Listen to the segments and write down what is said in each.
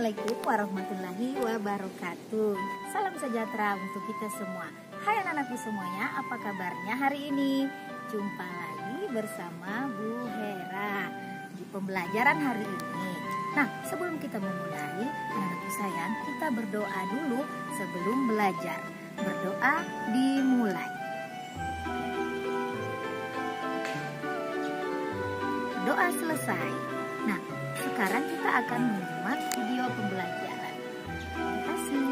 Assalamualaikum warahmatullahi wabarakatuh. Salam sejahtera untuk kita semua. Hai anak-anakku semuanya, apa kabarnya hari ini? Jumpa lagi bersama Bu Hera di pembelajaran hari ini. Nah, sebelum kita memulai, anak-anakku sayang, kita berdoa dulu sebelum belajar. Berdoa dimulai. Doa selesai. Nah, sekarang kita akan menyimak video pembelajaran. Terima kasih.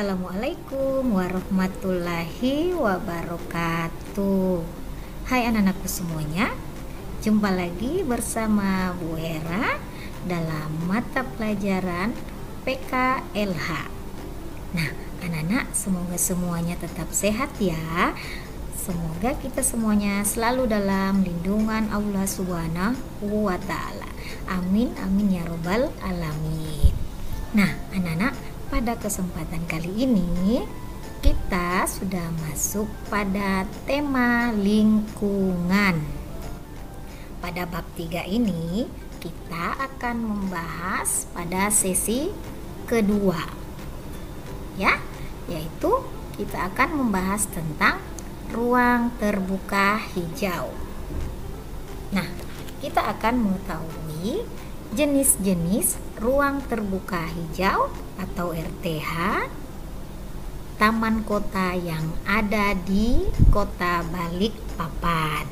Assalamualaikum warahmatullahi wabarakatuh. Hai anak-anakku semuanya, jumpa lagi bersama Bu Hera dalam mata pelajaran PKLH. Nah, anak-anak, semoga semuanya tetap sehat ya. Semoga kita semuanya selalu dalam lindungan Allah Subhanahu wa Ta'ala. Amin amin ya robbal alamin. Nah, anak-anak, pada kesempatan kali ini kita sudah masuk pada tema lingkungan. Pada bab 3 ini kita akan membahas pada sesi kedua, ya, yaitu kita akan membahas tentang ruang terbuka hijau. Nah, kita akan mengetahui jenis-jenis ruang terbuka hijau atau RTH taman kota yang ada di Kota Balikpapan.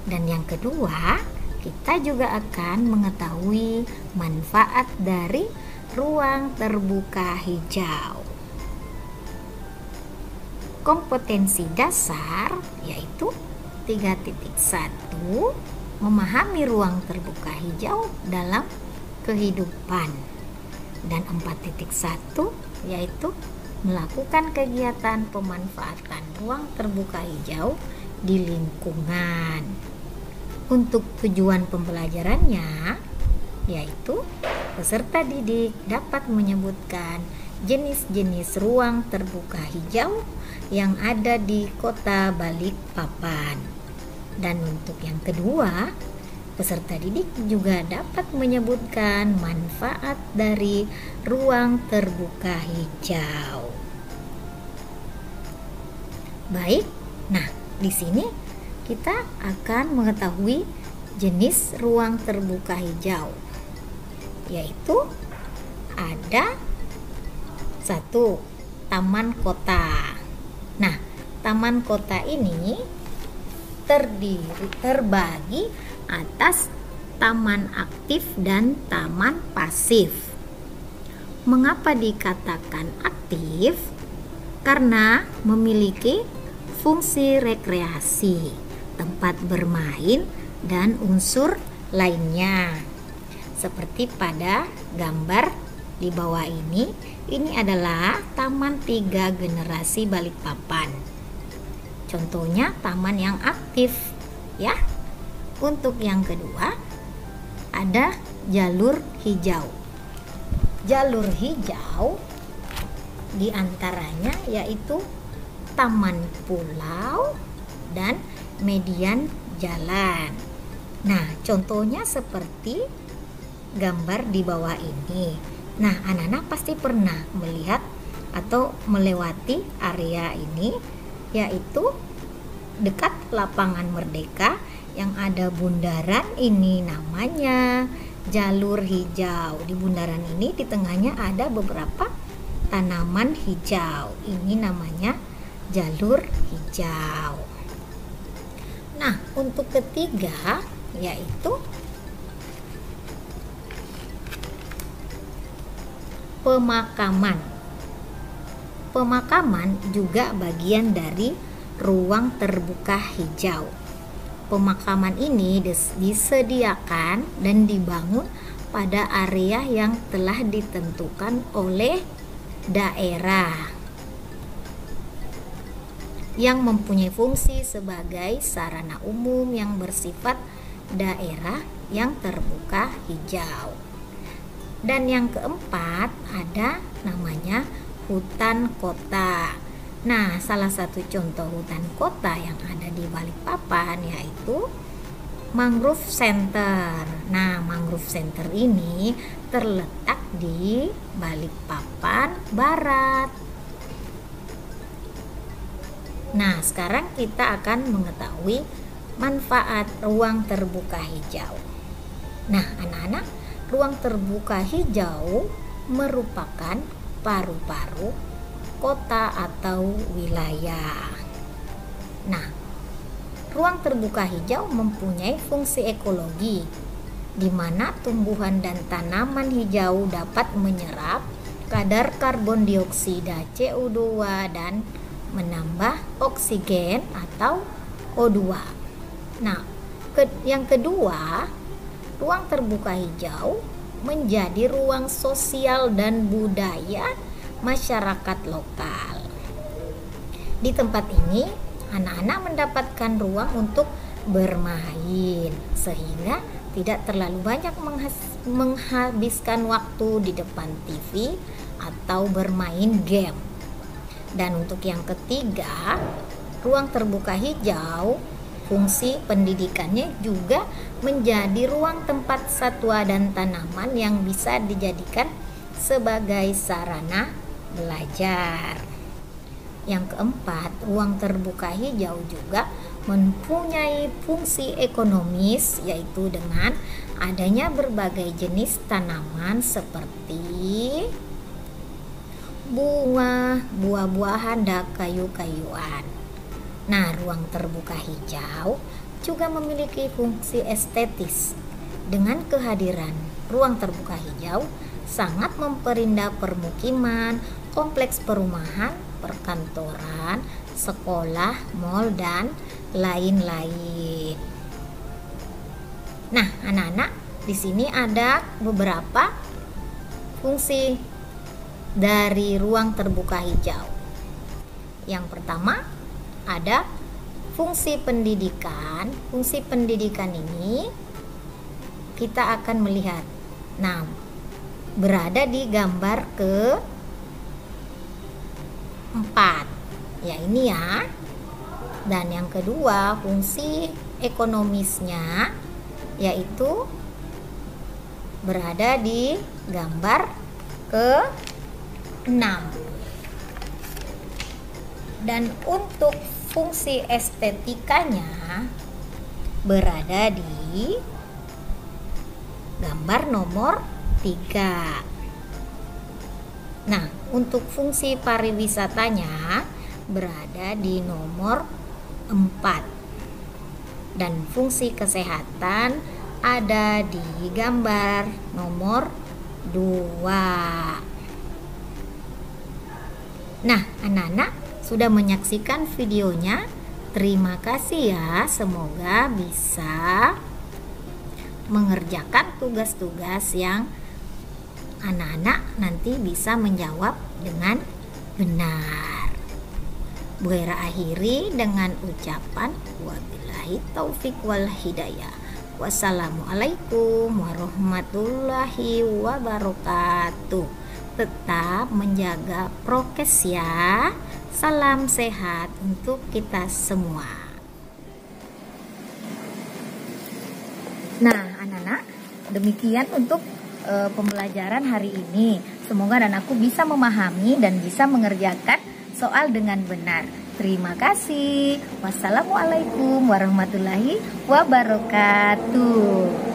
Dan yang kedua, kita juga akan mengetahui manfaat dari ruang terbuka hijau. Kompetensi dasar yaitu 3.1 memahami ruang terbuka hijau dalam kehidupan, dan 4.1 yaitu melakukan kegiatan pemanfaatan ruang terbuka hijau di lingkungan. Untuk tujuan pembelajarannya yaitu peserta didik dapat menyebutkan jenis-jenis ruang terbuka hijau yang ada di Kota Balikpapan. Dan untuk yang kedua, peserta didik juga dapat menyebutkan manfaat dari ruang terbuka hijau. Baik, nah di sini kita akan mengetahui jenis ruang terbuka hijau, yaitu ada 1. Taman kota. Nah, taman kota ini terbagi atas taman aktif dan taman pasif. Mengapa dikatakan aktif? Karena memiliki fungsi rekreasi, tempat bermain, dan unsur lainnya. Seperti pada gambar di bawah ini adalah Taman 3 Generasi Balikpapan. Contohnya taman yang aktif, ya. Untuk yang kedua ada jalur hijau. Jalur hijau diantaranya yaitu taman pulau dan median jalan. Nah, contohnya seperti gambar di bawah ini. Nah, anak-anak pasti pernah melihat atau melewati area ini, yaitu dekat lapangan Merdeka yang ada bundaran ini, namanya jalur hijau. Di bundaran ini di tengahnya ada beberapa tanaman hijau. Ini namanya jalur hijau. Nah, untuk ketiga yaitu pemakaman. Pemakaman juga bagian dari ruang terbuka hijau. Pemakaman ini disediakan dan dibangun pada area yang telah ditentukan oleh daerah. yang mempunyai fungsi sebagai sarana umum yang bersifat daerah yang terbuka hijau. Dan yang keempat ada namanya hutan kota. Nah, salah satu contoh hutan kota yang ada di Balikpapan yaitu Mangrove Center. Nah, Mangrove Center ini terletak di Balikpapan Barat. Nah, sekarang kita akan mengetahui manfaat ruang terbuka hijau. Nah, anak-anak, ruang terbuka hijau merupakan paru-paru kota atau wilayah. Nah, ruang terbuka hijau mempunyai fungsi ekologi, di mana tumbuhan dan tanaman hijau dapat menyerap kadar karbon dioksida CO2 dan menambah oksigen atau O2. Nah, yang kedua, ruang terbuka hijau menjadi ruang sosial dan budaya masyarakat lokal. Di tempat ini, anak-anak mendapatkan ruang untuk bermain, sehingga tidak terlalu banyak menghabiskan waktu di depan TV atau bermain game. Dan untuk yang ketiga, ruang terbuka hijau, fungsi pendidikannya juga menjadi ruang tempat satwa dan tanaman yang bisa dijadikan sebagai sarana belajar. Yang keempat, ruang terbuka hijau juga mempunyai fungsi ekonomis, yaitu dengan adanya berbagai jenis tanaman seperti buah-buahan dan kayu-kayuan. Nah, ruang terbuka hijau juga memiliki fungsi estetis. Dengan kehadiran ruang terbuka hijau sangat memperindah permukiman, kompleks perumahan, perkantoran, sekolah, mal, dan lain-lain. Nah, anak-anak, di sini ada beberapa fungsi dari ruang terbuka hijau. Yang pertama, ada fungsi pendidikan. Fungsi pendidikan ini kita akan melihat. Nah, berada di gambar ke-4. Ya, ini ya. Dan yang kedua, fungsi ekonomisnya yaitu berada di gambar ke-6. Dan untuk fungsi estetikanya berada di gambar nomor 3. Nah, untuk fungsi pariwisatanya berada di nomor 4. Dan fungsi kesehatan ada di gambar nomor 2. Nah, anak-anak sudah menyaksikan videonya. Terima kasih ya. Semoga bisa mengerjakan tugas-tugas yang anak-anak nanti bisa menjawab dengan benar. Bu Hera akhiri dengan ucapan wabillahi taufik wal hidayah. Wassalamualaikum warahmatullahi wabarakatuh. Tetap menjaga prokes ya. Salam sehat untuk kita semua. Nah, anak-anak, demikian untuk pembelajaran hari ini. Semoga anakku bisa memahami dan bisa mengerjakan soal dengan benar. Terima kasih. Wassalamualaikum warahmatullahi wabarakatuh.